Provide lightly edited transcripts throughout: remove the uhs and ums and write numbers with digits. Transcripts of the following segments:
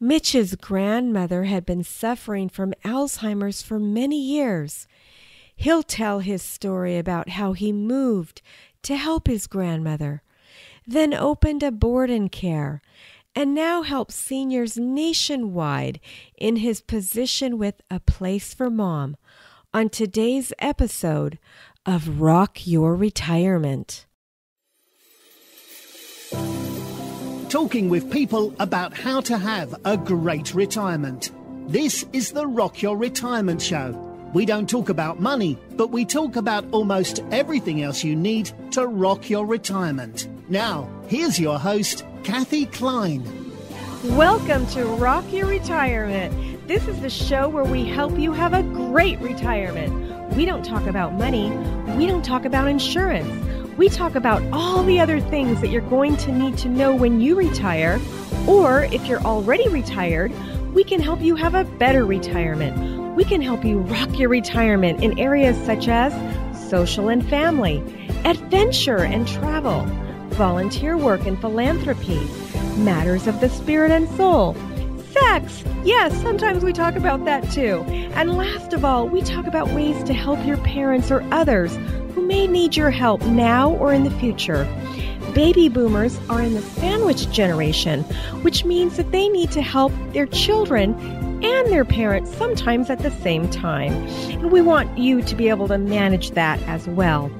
Mitch's grandmother had been suffering from Alzheimer's for many years. He'll tell his story about how he moved to help his grandmother, then opened a board and care, and now helps seniors nationwide in his position with A Place for Mom on today's episode of Rock Your Retirement. Talking with people about how to have a great retirement. This is the Rock Your Retirement Show. We don't talk about money, but we talk about almost everything else you need to rock your retirement. Now, here's your host, Kathy Klein. Welcome to Rock Your Retirement. This is the show where we help you have a great retirement. We don't talk about money. We don't talk about insurance. We talk about all the other things that you're going to need to know when you retire, or if you're already retired, we can help you have a better retirement. We can help you rock your retirement in areas such as social and family, adventure and travel, volunteer work and philanthropy, matters of the spirit and soul, sex. Yes, sometimes we talk about that too. And last of all, we talk about ways to help your parents or others who may need your help now or in the future. Baby boomers are in the sandwich generation, which means that they need to help their children and their parents sometimes at the same time. And we want you to be able to manage that as well.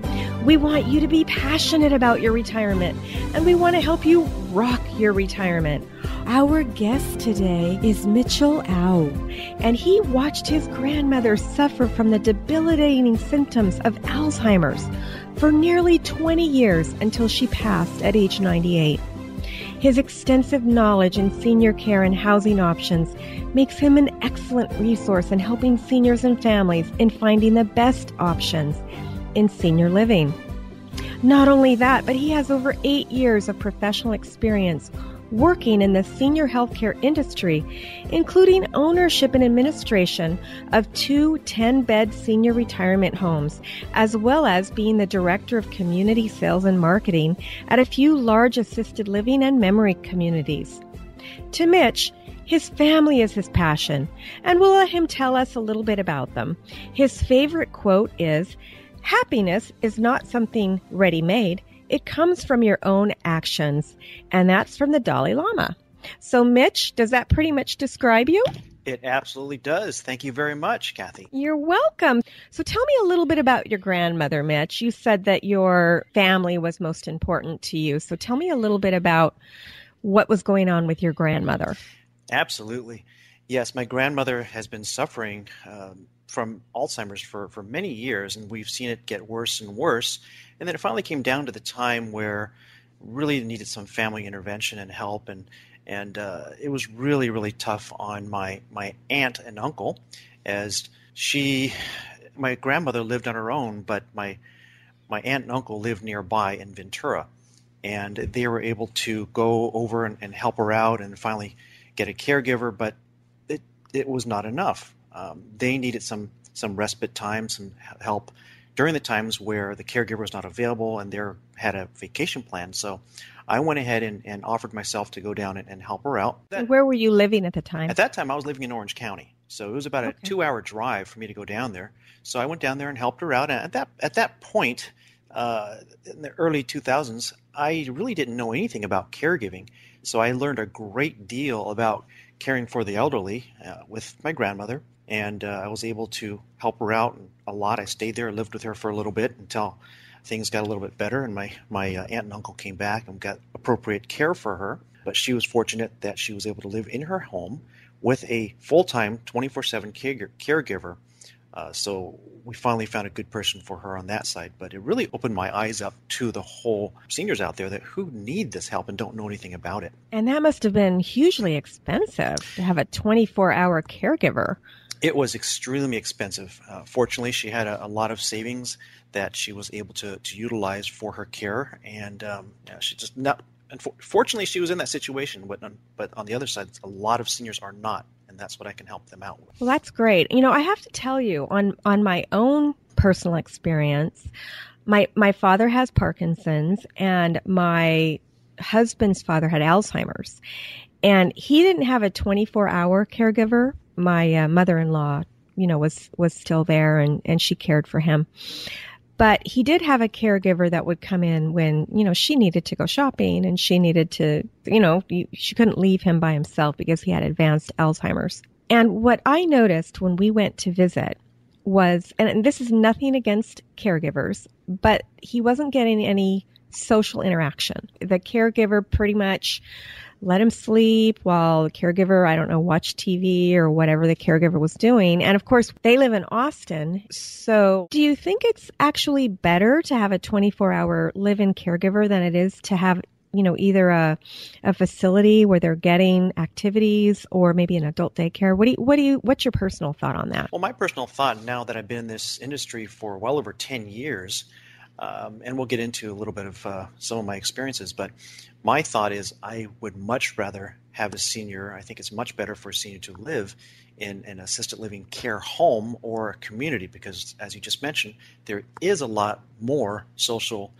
We want you to be passionate about your retirement, and we want to help you rock your retirement. Our guest today is Mitch Au, and he watched his grandmother suffer from the debilitating symptoms of Alzheimer's for nearly 20 years until she passed at age 98. His extensive knowledge in senior care and housing options makes him an excellent resource in helping seniors and families in finding the best options in senior living. Not only that, but he has over 8 years of professional experience working in the senior healthcare industry, including ownership and administration of 2 10-bed senior retirement homes, as well as being the director of community sales and marketing at a few large assisted living and memory communities. To Mitch, his family is his passion, and we'll let him tell us a little bit about them. His favorite quote is, "Happiness is not something ready-made. It comes from your own actions." And that's from the Dalai Lama. So, Mitch, does that pretty much describe you? It absolutely does. Thank you very much, Kathy. You're welcome. So tell me a little bit about your grandmother, Mitch. You said that your family was most important to you. So tell me a little bit about what was going on with your grandmother. Absolutely. Yes, my grandmother has been suffering from Alzheimer's for many years, and we've seen it get worse and worse. And then it finally came down to the time where really needed some family intervention and help, and it was really, really tough on my aunt and uncle, as my grandmother lived on her own, but my aunt and uncle lived nearby in Ventura, and they were able to go over and help her out and finally get a caregiver, but it was not enough. They needed some respite time, some help during the times where the caregiver was not available and they had a vacation plan. So I went ahead and offered myself to go down and help her out. Where were you living at the time? At that time, I was living in Orange County. So it was about a 2-hour drive for me to go down there. So I went down there and helped her out. And at that point, in the early 2000s, I really didn't know anything about caregiving. So I learned a great deal about caring for the elderly with my grandmother. And I was able to help her out a lot. I stayed there, lived with her for a little bit until things got a little bit better. And my aunt and uncle came back and got appropriate care for her. But she was fortunate that she was able to live in her home with a full-time 24/7 caregiver. So we finally found a good person for her on that side. But it really opened my eyes up to the whole seniors out there that who need this help and don't know anything about it. And that must have been hugely expensive to have a 24-hour caregiver. It was extremely expensive. Fortunately, she had a lot of savings that she was able to utilize for her care. And she just not. Fortunately, she was in that situation. But on the other side, a lot of seniors are not. And that's what I can help them out with. Well, that's great. You know, I have to tell you, on my own personal experience, my father has Parkinson's and my husband's father had Alzheimer's. And he didn't have a 24-hour caregiver. My mother-in-law, was still there and she cared for him. But he did have a caregiver that would come in when, she needed to go shopping and she needed to, she couldn't leave him by himself because he had advanced Alzheimer's. And what I noticed when we went to visit was, and this is nothing against caregivers, but he wasn't getting any social interaction. The caregiver pretty much let him sleep while the caregiver, watched TV or whatever the caregiver was doing. And of course, they live in Austin. So do you think it's actually better to have a 24-hour live-in caregiver than it is to have, either a facility where they're getting activities or maybe an adult daycare? What's your personal thought on that? Well, my personal thought, now that I've been in this industry for well over 10 years, and we'll get into a little bit of some of my experiences, but my thought is I would much rather have a senior. I think it's much better for a senior to live in an assisted living care home or a community because, as you just mentioned, there is a lot more social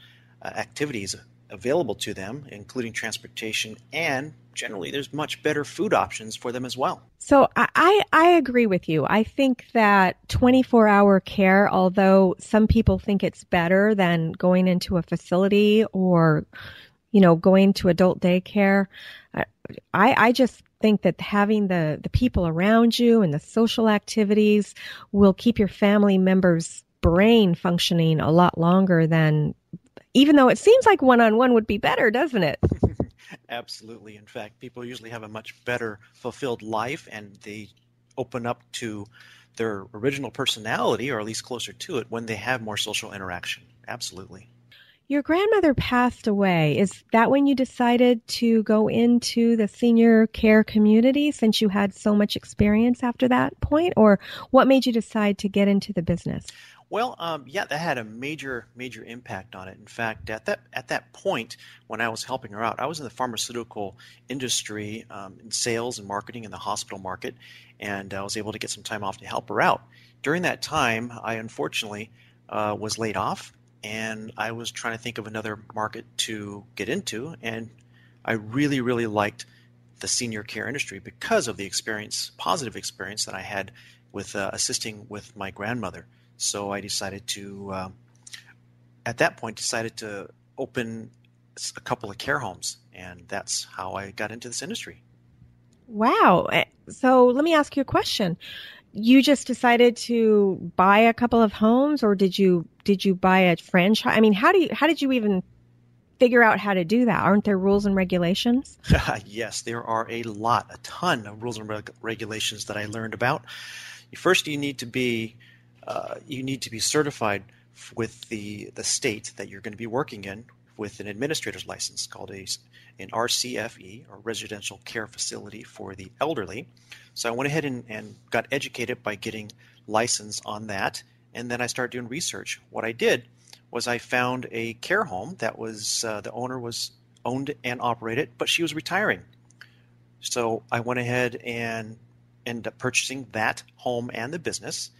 activities available to them, including transportation, and generally there's much better food options for them as well. So I agree with you. I think that 24-hour care, although some people think it's better than going into a facility or going to adult daycare, I just think that having the people around you and the social activities will keep your family members' brain functioning a lot longer than, even though it seems like one-on-one would be better, doesn't it? Absolutely. In fact, people usually have a much better fulfilled life and they open up to their original personality, or at least closer to it, when they have more social interaction. Absolutely. Your grandmother passed away. Is that when you decided to go into the senior care community since you had so much experience after that point? Or what made you decide to get into the business? Well, yeah, that had a major impact on it. In fact, at that point, when I was helping her out, I was in the pharmaceutical industry, in sales and marketing in the hospital market, and I was able to get some time off to help her out. During that time, I unfortunately was laid off, and I was trying to think of another market to get into, and I really liked the senior care industry because of the positive experience that I had with assisting with my grandmother. So I decided to, at that point, to open a couple of care homes, and that's how I got into this industry. Wow. So let me ask you a question. You just decided to buy a couple of homes, or did you buy a franchise? I mean, how did you even figure out how to do that? Aren't there rules and regulations? Yes, there are a ton of rules and regulations that I learned about. First, you need to be certified with the state that you're going to be working in with an administrator's license called an RCFE, or Residential Care Facility for the Elderly. So I went ahead and got educated by getting licensed on that, and then I started doing research. What I did was I found a care home that was the owner was owned and operated, but she was retiring. So I went ahead and ended up purchasing that home and the business,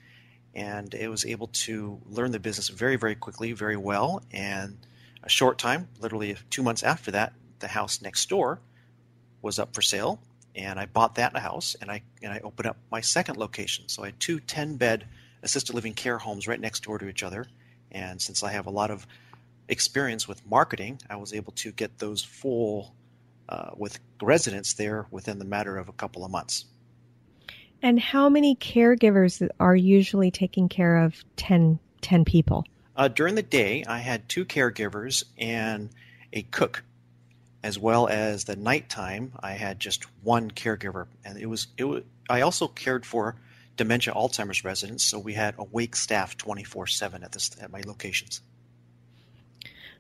and it was able to learn the business very quickly, very well. And a short time, literally 2 months after that, the house next door was up for sale, and I bought that house, and I opened up my second location. So I had two 10-bed assisted living care homes right next door to each other. And since I have a lot of experience with marketing, I was able to get those full with residents there within the matter of a couple of months. And how many caregivers are usually taking care of 10 people? During the day, I had 2 caregivers and a cook, as well as the nighttime, I had just 1 caregiver. And it was. I also cared for dementia Alzheimer's residents, so we had awake staff 24/7 at my locations.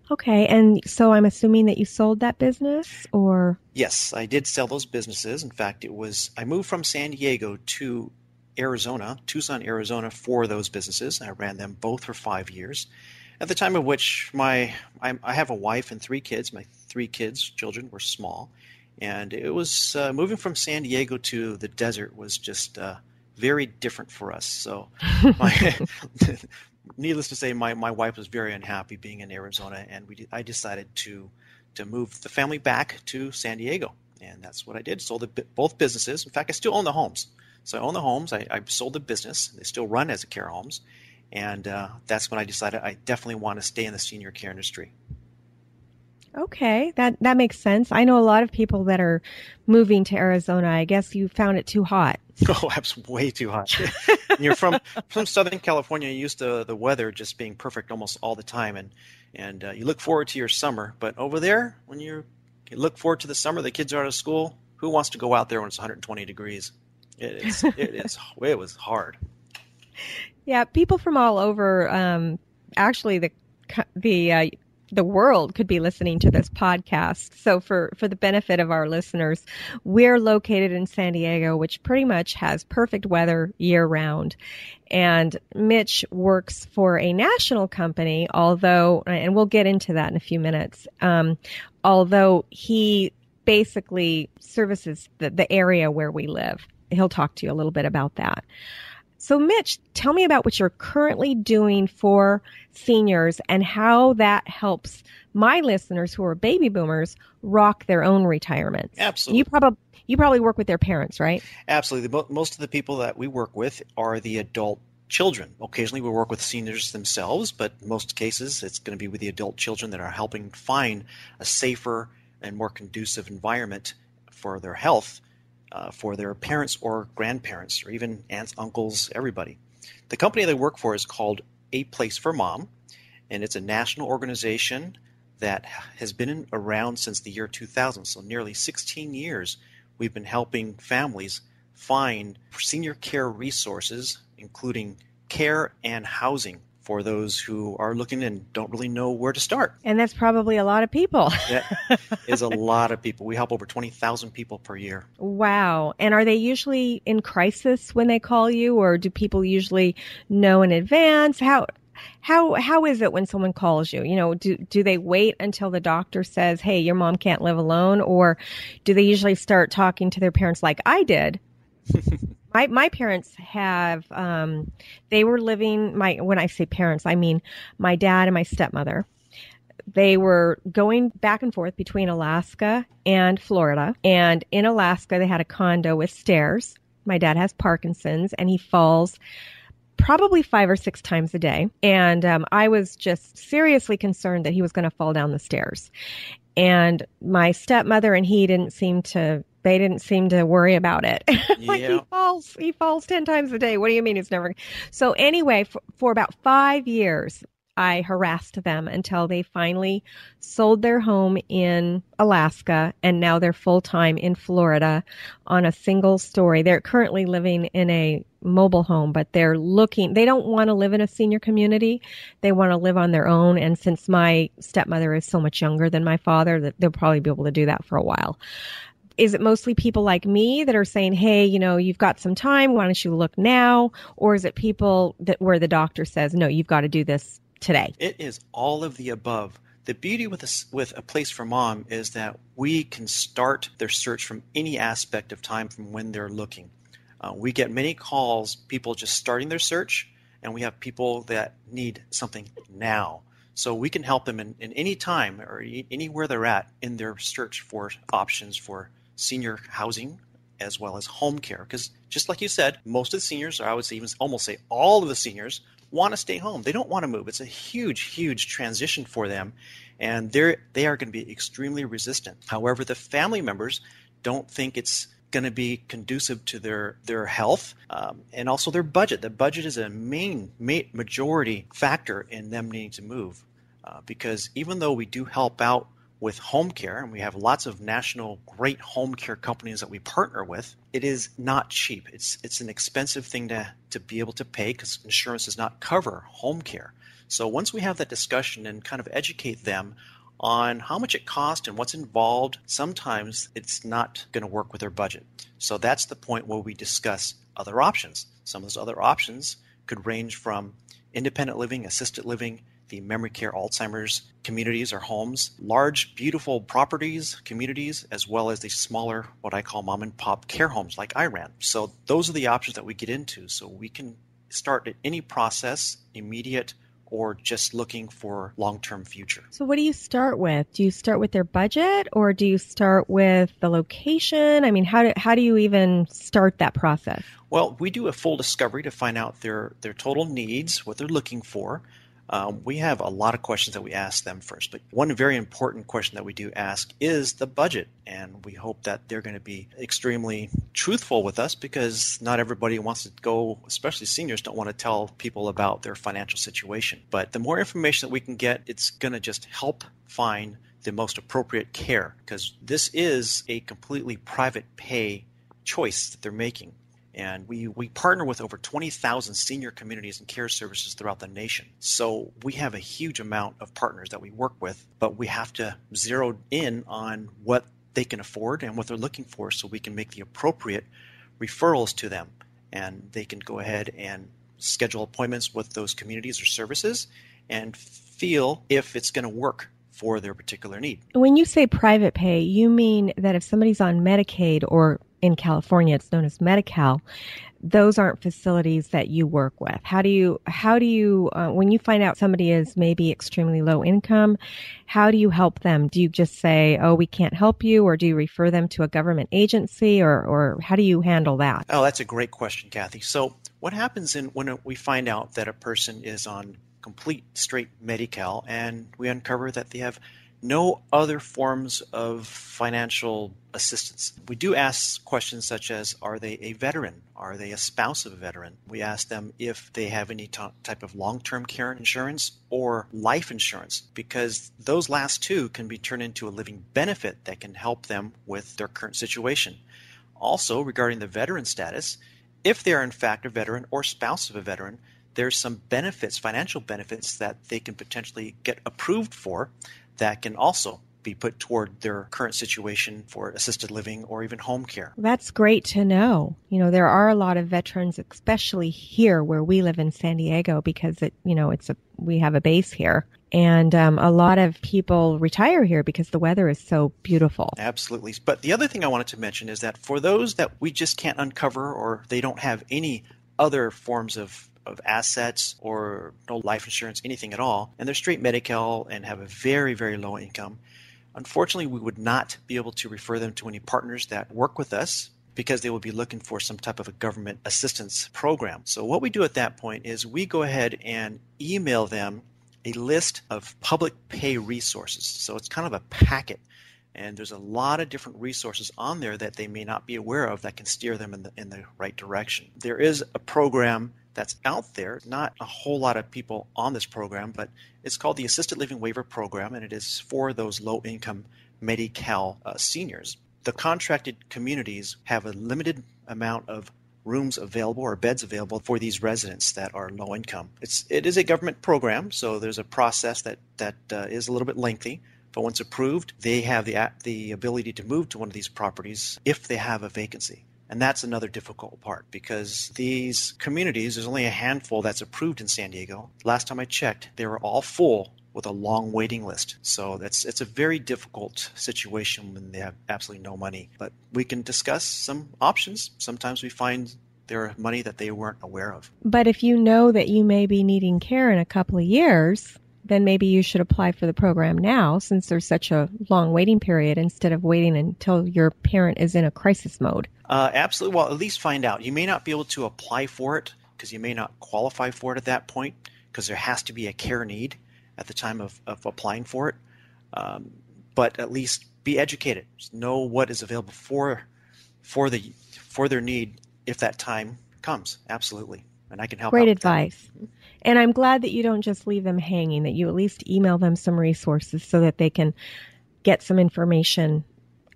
Okay, and so I'm assuming that you sold that business, or? Yes, I did sell those businesses. In fact, I moved from San Diego to Tucson, Arizona, for those businesses. I ran them both for 5 years. At the time of which I have a wife and 3 kids. My 3 children were small, and it was moving from San Diego to the desert was just very different for us. So, needless to say, my wife was very unhappy being in Arizona, and I decided to move the family back to San Diego. And that's what I did. Sold both businesses. In fact, I still own the homes. So I own the homes. I sold the business. They still run as a care homes. And that's when I decided I definitely want to stay in the senior care industry. Okay, that makes sense. I know a lot of people that are moving to Arizona. I guess you found it too hot. Oh, that's way too hot. You're from Southern California. You're used to the weather just being perfect almost all the time, and you look forward to your summer. But over there, when you look forward to the summer, the kids are out of school. Who wants to go out there when it's 120 degrees? It was hard. Yeah, people from all over. Actually, the world could be listening to this podcast. So for the benefit of our listeners, we're located in San Diego, which pretty much has perfect weather year round. And Mitch works for a national company, although, and we'll get into that in a few minutes, although he basically services the area where we live. He'll talk to you a little bit about that. So Mitch, tell me about what you're currently doing for seniors and how that helps my listeners who are baby boomers rock their own retirement. Absolutely. You probably work with their parents, right? Absolutely. Most of the people that we work with are the adult children. Occasionally we work with seniors themselves, but most cases it's going to be with the adult children that are helping find a safer and more conducive environment for their health. For their parents or grandparents or even aunts, uncles, everybody. The company they work for is called A Place for Mom, and it's a national organization that has been around since the year 2000, so nearly 16 years we've been helping families find senior care resources, including care and housing for those who are looking and don't really know where to start. And that's probably a lot of people. That is a lot of people. We help over 20,000 people per year. Wow. And are they usually in crisis when they call you, or do people usually know in advance? How is it when someone calls you? You know, do they wait until the doctor says, hey, your mom can't live alone? Or do they usually start talking to their parents like I did? My parents have, they were living, when I say parents, I mean my dad and my stepmother. They were going back and forth between Alaska and Florida. And in Alaska, they had a condo with stairs. My dad has Parkinson's and he falls probably 5 or 6 times a day. And I was just seriously concerned that he was going to fall down the stairs. And my stepmother and he didn't seem to worry about it. Like he falls 10 times a day. What do you mean it's never? So anyway, for about 5 years, I harassed them until they finally sold their home in Alaska, and now they're full-time in Florida on a single story. They're currently living in a mobile home, but they don't want to live in a senior community. They want to live on their own. And since my stepmother is so much younger than my father, that they'll probably be able to do that for a while. Is it mostly people like me that are saying, hey, you know, you've got some time, why don't you look now? Or is it people where the doctor says, no, you've got to do this today? It is all of the above. The beauty with A Place for Mom is that we can start their search from any aspect of time from when they're looking. We get many calls, people just starting their search, and we have people that need something now. So we can help them in any time or anywhere they're at in their search for options for senior housing as well as home care. Because just like you said, most of the seniors, or I would say even almost say all of the seniors, want to stay home. They don't want to move. It's a huge, huge transition for them, and they are going to be extremely resistant. However, the family members don't think it's going to be conducive to their health and also their budget. The budget is a main majority factor in them needing to move because even though we do help out with home care, and we have lots of national great home care companies that we partner with, it is not cheap. It's an expensive thing to be able to pay because insurance does not cover home care. So once we have that discussion and kind of educate them on how much it costs and what's involved, sometimes it's not going to work with their budget. So that's the point where we discuss other options. Some of those other options could range from independent living, assisted living, the memory care, Alzheimer's communities or homes, large, beautiful properties, communities, as well as the smaller, what I call mom and pop care homes like I ran. So those are the options that we get into. So we can start at any process, immediate or just looking for long-term future. So what do you start with? Do you start with their budget, or do you start with the location? I mean, how do you even start that process? Well, we do a full discovery to find out their total needs, what they're looking for. We have a lot of questions that we ask them first, but one very important question that we do ask is the budget. And we hope that they're going to be extremely truthful with us, because not everybody wants to go, especially seniors, don't want to tell people about their financial situation. But the more information that we can get, it's going to just help find the most appropriate care, because this is a completely private pay choice that they're making. And we partner with over 20,000 senior communities and care services throughout the nation. So we have a huge amount of partners that we work with, but we have to zero in on what they can afford and what they're looking for, so we can make the appropriate referrals to them. And they can go ahead and schedule appointments with those communities or services and feel if it's going to work for their particular need. When you say private pay, you mean that if somebody's on Medicaid, or in California it's known as Medi-Cal, those aren't facilities that you work with. How do you when you find out somebody is maybe extremely low income, how do you help them? Do you just say, oh, we can't help you, or do you refer them to a government agency, or how do you handle that? Oh, that's a great question, Kathy. So what happens when we find out that a person is on complete straight Medi-Cal and we uncover that they have no other forms of financial assistance? We do ask questions such as, are they a veteran? Are they a spouse of a veteran? We ask them if they have any type of long-term care insurance or life insurance, because those last two can be turned into a living benefit that can help them with their current situation. Also, regarding the veteran status, if they are in fact a veteran or spouse of a veteran, there's some benefits, financial benefits, that they can potentially get approved for that can also be put toward their current situation for assisted living or even home care. That's great to know. You know, there are a lot of veterans, especially here where we live in San Diego, because we have a base here. And a lot of people retire here because the weather is so beautiful. Absolutely. But the other thing I wanted to mention is that for those that we just can't uncover, or they don't have any other forms of assets or no life insurance, anything at all, and they're straight Medi-Cal and have a very, very low income, unfortunately, we would not be able to refer them to any partners that work with us, because they will be looking for some type of a government assistance program. So what we do at that point is we go ahead and email them a list of public pay resources. So it's kind of a packet. And there's a lot of different resources on there that they may not be aware of that can steer them in the right direction. There is a program that's out there, not a whole lot of people on this program, but it's called the Assisted Living Waiver Program, and it is for those low-income Medi-Cal seniors. The contracted communities have a limited amount of rooms available or beds available for these residents that are low income. It is a government program, so there's a process that is a little bit lengthy. But once approved, they have the ability to move to one of these properties if they have a vacancy. And that's another difficult part, because these communities, there's only a handful that's approved in San Diego. Last time I checked, they were all full with a long waiting list. So it's a very difficult situation when they have absolutely no money. But we can discuss some options. Sometimes we find there are money that they weren't aware of. But if you know that you may be needing care in a couple of years, then maybe you should apply for the program now, since there's such a long waiting period, instead of waiting until your parent is in a crisis mode. Absolutely. Well, at least find out. You may not be able to apply for it because you may not qualify for it at that point, because there has to be a care need at the time of applying for it. But at least be educated. Just know what is available for their need if that time comes. Absolutely. And I can help out. Great advice. And I'm glad that you don't just leave them hanging, that you at least email them some resources so that they can get some information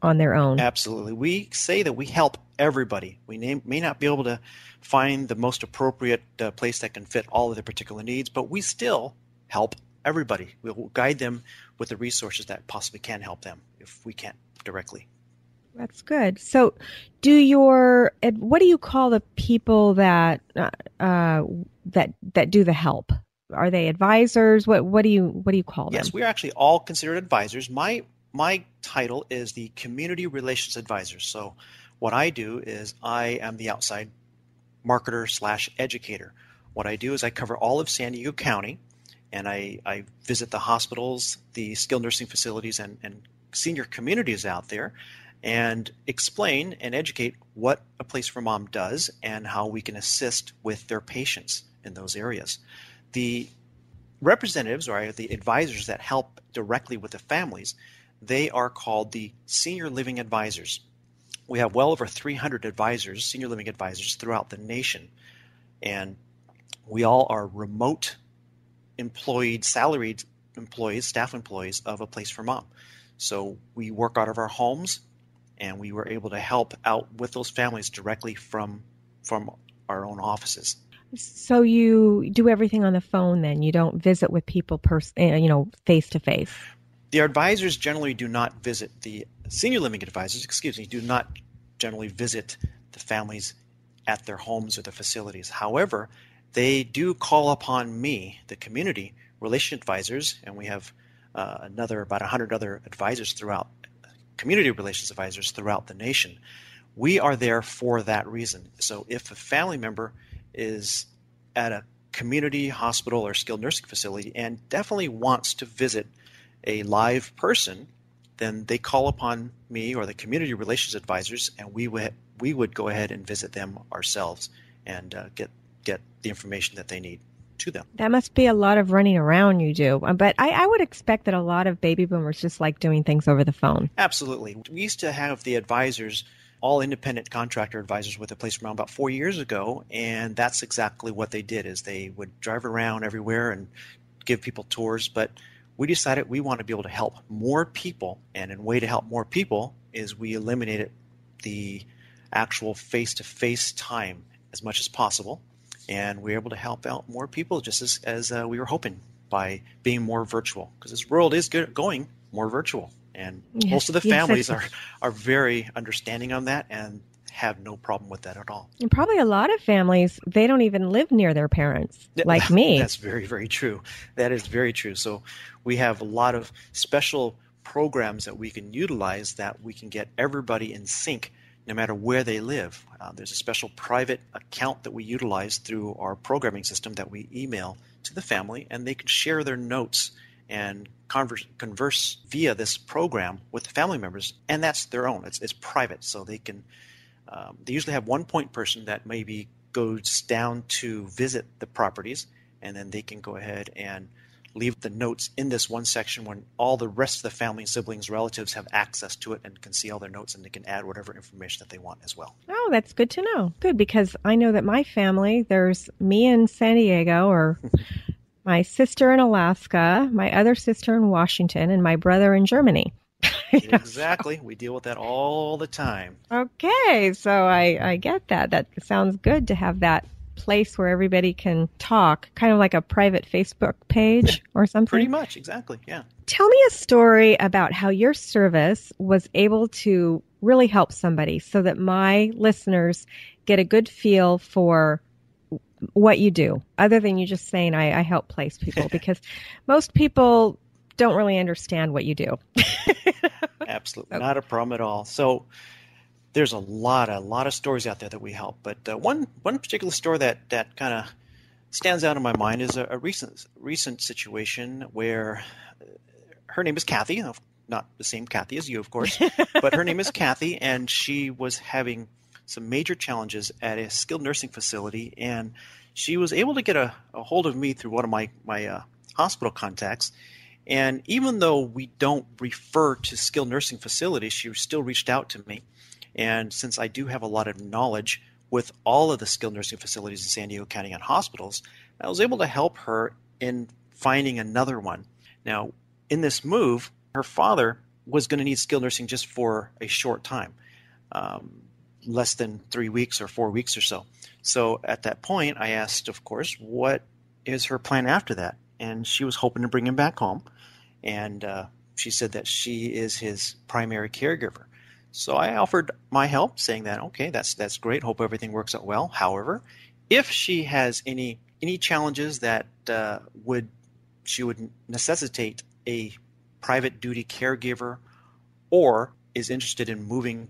on their own. Absolutely. We say that we help everybody. We may not be able to find the most appropriate place that can fit all of their particular needs, but we still help everybody. We'll guide them with the resources that possibly can help them if we can't directly. That's good. So what do you call the people that do the help? Are they advisors? What do you call them? Yes, we're actually all considered advisors. My title is the Community Relations Advisor. So what I do is I am the outside marketer / educator. What I do is I cover all of San Diego County, and I visit the hospitals, the skilled nursing facilities, and senior communities out there, and explain and educate what A Place for Mom does and how we can assist with their patients in those areas. The representatives, or the advisors that help directly with the families, they are called the Senior Living Advisors. We have well over 300 advisors, senior living advisors, throughout the nation. And we all are remote employed, salaried employees, staff employees of A Place for Mom. So we work out of our homes, and we were able to help out with those families directly from our own offices. So you do everything on the phone then? You don't visit with people face to face? The advisors generally do not visit, the senior living advisors, do not generally visit the families at their homes or the facilities. However, they do call upon me, the community relation advisors, and we have about 100 other advisors throughout, community relations advisors throughout the nation. We are there for that reason. So if a family member is at a community hospital or skilled nursing facility and definitely wants to visit a live person, then they call upon me or the community relations advisors, and we would go ahead and visit them ourselves and get the information that they need to them. That must be a lot of running around you do. But I would expect that a lot of baby boomers just like doing things over the phone. Absolutely. We used to have the advisors, all independent contractor advisors with A Place for Mom, about 4 years ago, and that's exactly what they did, is they would drive around everywhere and give people tours. But we decided we want to be able to help more people, and a way to help more people is we eliminated the actual face-to-face time as much as possible, and we were able to help out more people just as we were hoping by being more virtual, because this world is going more virtual, and most of the families are very understanding on that and have no problem with that at all. And probably a lot of families, they don't even live near their parents, like me. That's very, very true. That is very true. So we have a lot of special programs that we can utilize that we can get everybody in sync no matter where they live. There's a special private account that we utilize through our programming system that we email to the family, and they can share their notes and converse via this program with the family members, and that's their own. It's private, so they can. They usually have one point person that maybe goes down to visit the properties, and then they can go ahead and leave the notes in this one section when all the rest of the family, siblings, relatives have access to it and can see all their notes, and they can add whatever information that they want as well. Oh, that's good to know. Good, because I know that my family, there's me in San Diego, or my sister in Alaska, my other sister in Washington, and my brother in Germany. Exactly. We deal with that all the time. Okay, so I get that. That sounds good to have that place where everybody can talk, kind of like a private Facebook page or something. Pretty much, exactly, yeah. Tell me a story about how your service was able to really help somebody, so that my listeners get a good feel for what you do, other than you just saying I help place people, because most people don't really understand what you do. Absolutely, not a problem at all. So there's a lot of stories out there that we help, but one particular story that kind of stands out in my mind is a recent situation where her name is Kathy, not the same Kathy as you, of course, but her name is Kathy, and she was having some major challenges at a skilled nursing facility, and she was able to get a hold of me through one of my hospital contacts. And even though we don't refer to skilled nursing facilities, she still reached out to me. And since I do have a lot of knowledge with all of the skilled nursing facilities in San Diego County and hospitals, I was able to help her in finding another one. Now, in this move, her father was going to need skilled nursing just for a short time, less than 3 weeks or 4 weeks or so. So at that point, I asked, of course, what is her plan after that? And she was hoping to bring him back home. And she said that she is his primary caregiver. So I offered my help, saying that, okay, that's great. Hope everything works out well. However, if she has any challenges that she would necessitate a private duty caregiver, or is interested in moving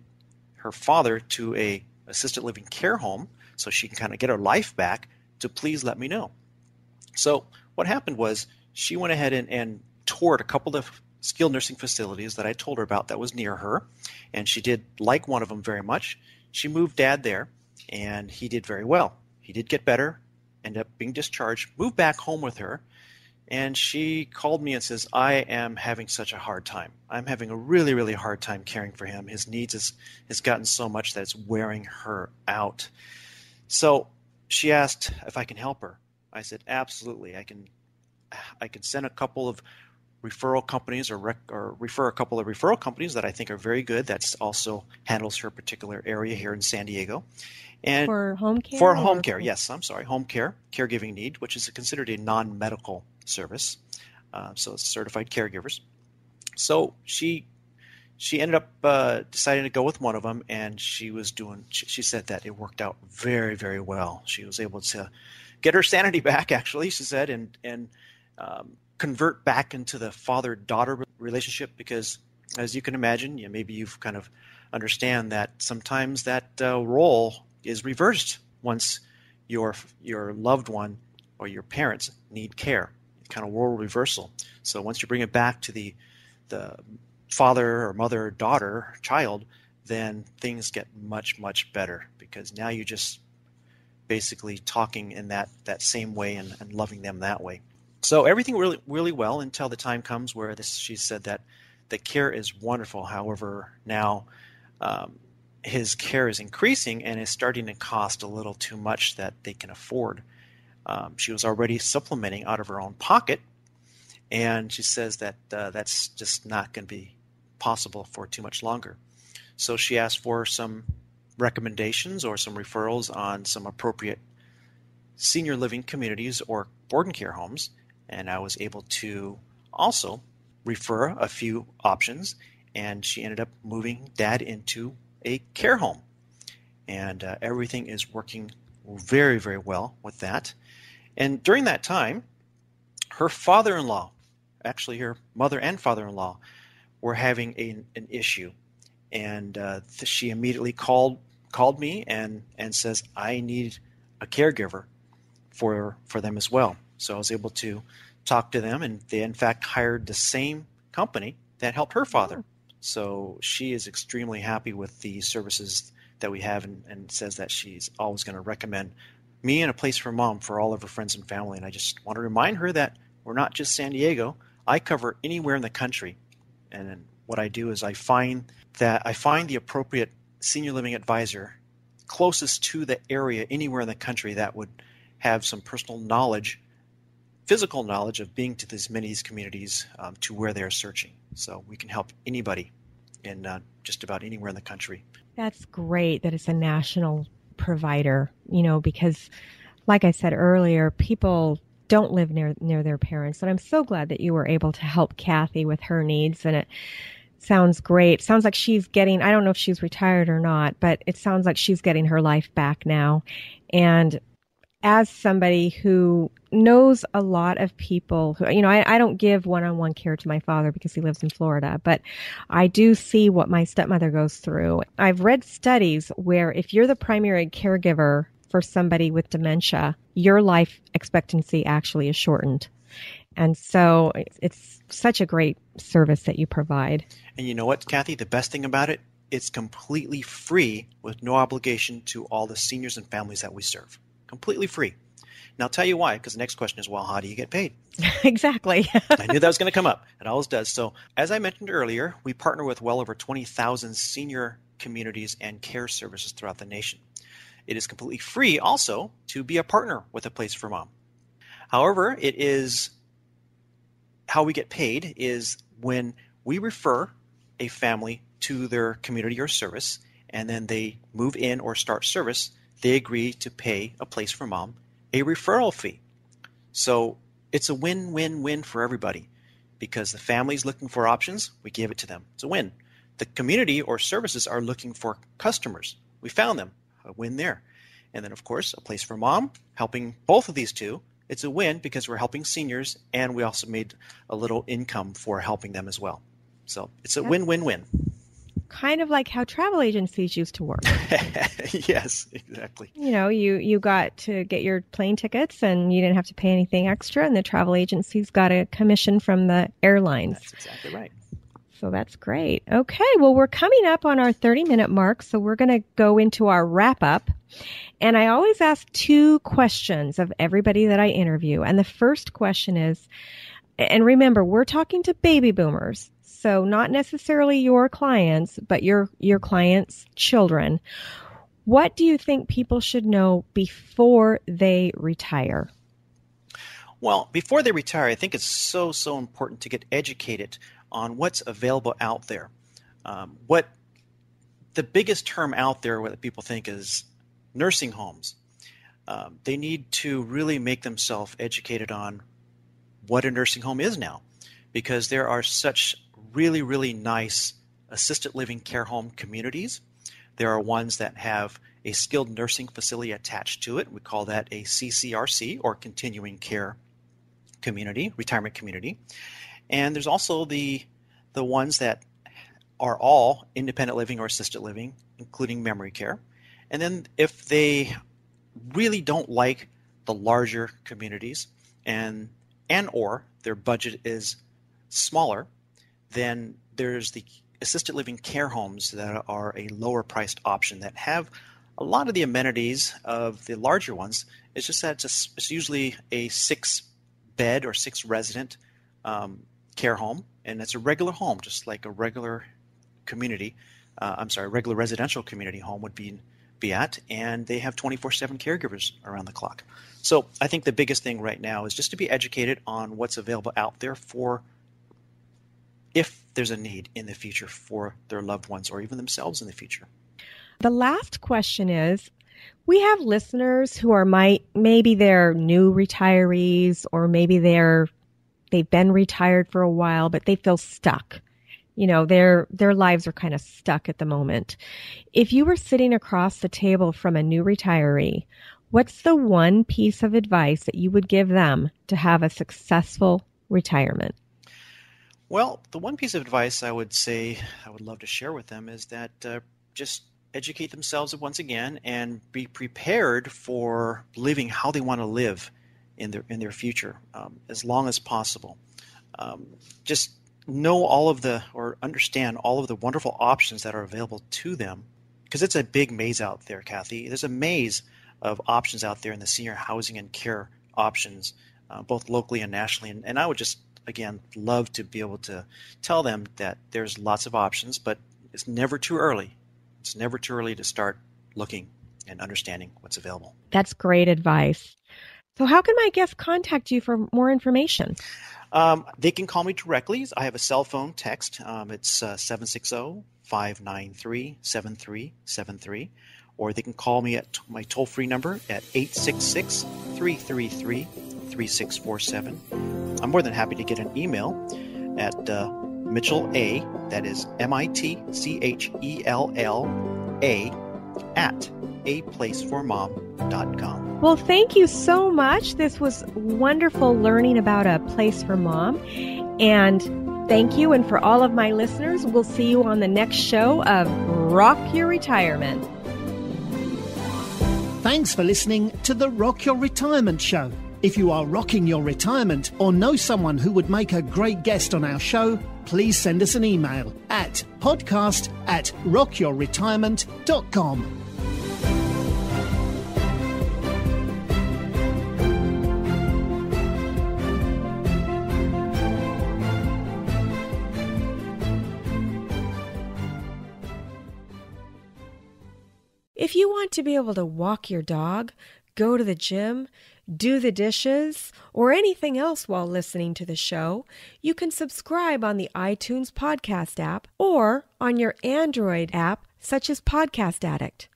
her father to a assisted living care home so she can kind of get her life back, to please let me know. So what happened was, she went ahead and toured a couple of skilled nursing facilities that I told her about that was near her, and she did like one of them very much. She moved Dad there, and he did very well. He did get better, ended up being discharged, moved back home with her, and she called me and says, I am having such a hard time. I'm having a really, really hard time caring for him. His needs has gotten so much that it's wearing her out. So she asked if I can help her. I said, absolutely. I can send a couple of referral companies or refer a couple of referral companies that I think are very good. That's also handles her particular area here in San Diego. And for home care? For home care, yes. I'm sorry. Home care, caregiving need, which is considered a non-medical service. So it's certified caregivers. So she ended up deciding to go with one of them, and she said that it worked out very, very well. She was able to get her sanity back, actually, she said, and convert back into the father-daughter relationship, because as you can imagine, maybe you've kind of understand that sometimes that role is reversed once your loved one or your parents need care, kind of role reversal. So once you bring it back to the father or mother, daughter, child, then things get much, much better, because now you're just basically talking in that same way and loving them that way. So everything really, really well until the time comes where she said that the care is wonderful. However, now his care is increasing and is starting to cost a little too much that they can afford. She was already supplementing out of her own pocket, and she says that that's just not going to be possible for too much longer. So she asked for some recommendations or some referrals on some appropriate senior living communities or board and care homes, and I was able to also refer a few options, and she ended up moving Dad into a care home, and everything is working very, very well with that. And during that time, her father-in-law, actually her mother and father-in-law, were having an issue, and she immediately called me and says, I need a caregiver for them as well. So I was able to talk to them, and they in fact hired the same company that helped her father. So she is extremely happy with the services that we have, and says that she's always going to recommend me and a place for Mom for all of her friends and family. And I just want to remind her that we're not just San Diego. I cover anywhere in the country. And what I do is I find the appropriate senior living advisor closest to the area anywhere in the country that would have some personal knowledge, physical knowledge of being to many of these communities to where they're searching. So we can help anybody in just about anywhere in the country. That's great that it's a national provider, because like I said earlier, people don't live near their parents. And I'm so glad that you were able to help Kathy with her needs. And it sounds great. Sounds like she's getting, I don't know if she's retired or not, but it sounds like she's getting her life back now. And as somebody who knows a lot of people who, I don't give one-on-one care to my father because he lives in Florida, but I do see what my stepmother goes through. I've read studies where if you're the primary caregiver for somebody with dementia, your life expectancy actually is shortened. And so it's such a great service that you provide. And you know what, Kathy? The best thing about it, it's completely free with no obligation to all the seniors and families that we serve. Completely free. Now, I'll tell you why, because the next question is, well, how do you get paid? Exactly. I knew that was going to come up. It always does. So as I mentioned earlier, we partner with well over 20,000 senior communities and care services throughout the nation. It is completely free also to be a partner with A Place for Mom. However, it is how we get paid is when we refer a family to their community or service, and then they move in or start service, they agree to pay A Place for Mom a referral fee. So it's a win-win-win for everybody, because the family's looking for options, we give it to them. It's a win. The community or services are looking for customers. We found them. A win there. And then, of course, A Place for Mom, helping both of these two. It's a win because we're helping seniors, and we also made a little income for helping them as well. So it's a win-win-win. kind of like how travel agencies used to work. Yes, exactly. You got to get your plane tickets and you didn't have to pay anything extra, and the travel agencies got a commission from the airlines. That's exactly right. So that's great. Okay, well, we're coming up on our 30-minute mark, so we're going to go into our wrap-up. And I always ask 2 questions of everybody that I interview. And the first question is, and remember, we're talking to baby boomers, so not necessarily your clients, but your clients' children. What do you think people should know before they retire? Well, before they retire, I think it's so important to get educated on what's available out there. What the biggest term out there that people think is nursing homes. They need to really make themselves educated on what a nursing home is now, because there are such really nice assisted living care home communities. There are ones that have a skilled nursing facility attached to it. We call that a CCRC, or continuing care community, retirement community. And there's also the ones that are all independent living or assisted living, including memory care. And then if they really don't like the larger communities and or their budget is smaller, then there's the assisted living care homes that are a lower priced option that have a lot of the amenities of the larger ones. It's just that it's usually a 6-bed or 6-resident care home, and it's a regular home, just like a regular community. Regular residential community home would be at, and they have 24/7 caregivers around the clock. So I think the biggest thing right now is just to be educated on what's available out there for if there's a need in the future for their loved ones or even themselves in the future. The last question is, we have listeners who are maybe they're new retirees, or maybe they've been retired for a while, but they feel stuck. Their lives are kind of stuck at the moment. If you were sitting across the table from a new retiree, what's the one piece of advice that you would give them to have a successful retirement? Well, the one piece of advice I would say I would love to share with them is that just educate themselves once again and be prepared for living how they want to live in their future as long as possible. Just know understand all of the wonderful options that are available to them, because it's a big maze out there, Kathy. There's a maze of options out there in the senior housing and care options, both locally and nationally. And I would just, again, love to be able to tell them that there's lots of options, but it's never too early. It's never too early to start looking and understanding what's available. That's great advice. So how can my guests contact you for more information? They can call me directly. I have a cell phone text. It's 760-593-7373. Or they can call me at my toll-free number at 866-333-3647. I'm more than happy to get an email at Mitchell A, that is MITCHELLA, at aplaceformom.com. Well, thank you so much. This was wonderful learning about A Place for Mom. And thank you. And for all of my listeners, we'll see you on the next show of Rock Your Retirement. Thanks for listening to the Rock Your Retirement Show. If you are rocking your retirement or know someone who would make a great guest on our show, please send us an email at podcast@rockyourretirement.com. If you want to be able to walk your dog, go to the gym, do the dishes, or anything else while listening to the show, you can subscribe on the iTunes podcast app or on your Android app, such as Podcast Addict.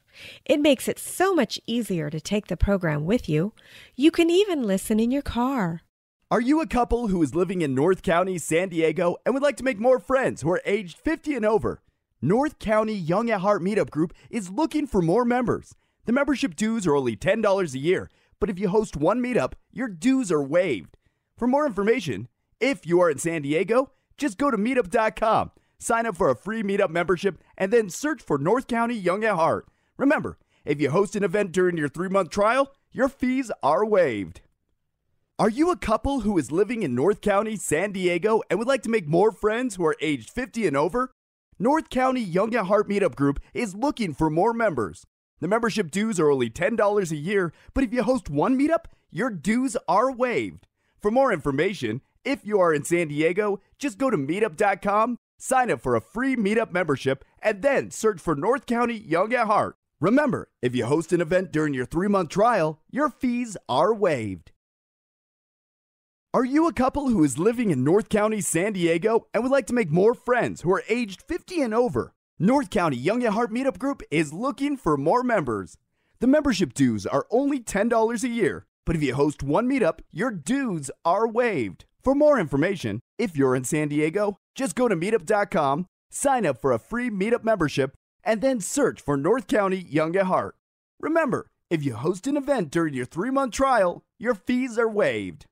It makes it so much easier to take the program with you. You can even listen in your car. Are you a couple who is living in North County, San Diego, and would like to make more friends who are aged 50 and over? North County Young at Heart Meetup Group is looking for more members. The membership dues are only $10 a year, but if you host one meetup, your dues are waived. For more information, if you are in San Diego, just go to meetup.com. Sign up for a free meetup membership and then search for North County Young at Heart. Remember, if you host an event during your 3-month trial, your fees are waived. Are you a couple who is living in North County, San Diego, and would like to make more friends who are aged 50 and over? North County Young at Heart Meetup Group is looking for more members. The membership dues are only $10 a year, but if you host one meetup, your dues are waived. For more information, if you are in San Diego, just go to meetup.com, sign up for a free meetup membership, and then search for North County Young at Heart. Remember, if you host an event during your 3-month trial, your fees are waived. Are you a couple who is living in North County, San Diego, and would like to make more friends who are aged 50 and over? North County Young at Heart Meetup Group is looking for more members. The membership dues are only $10 a year, but if you host one meetup, your dues are waived. For more information, if you're in San Diego, just go to meetup.com, sign up for a free meetup membership, and then search for North County Young at Heart. Remember, if you host an event during your 3-month trial, your fees are waived.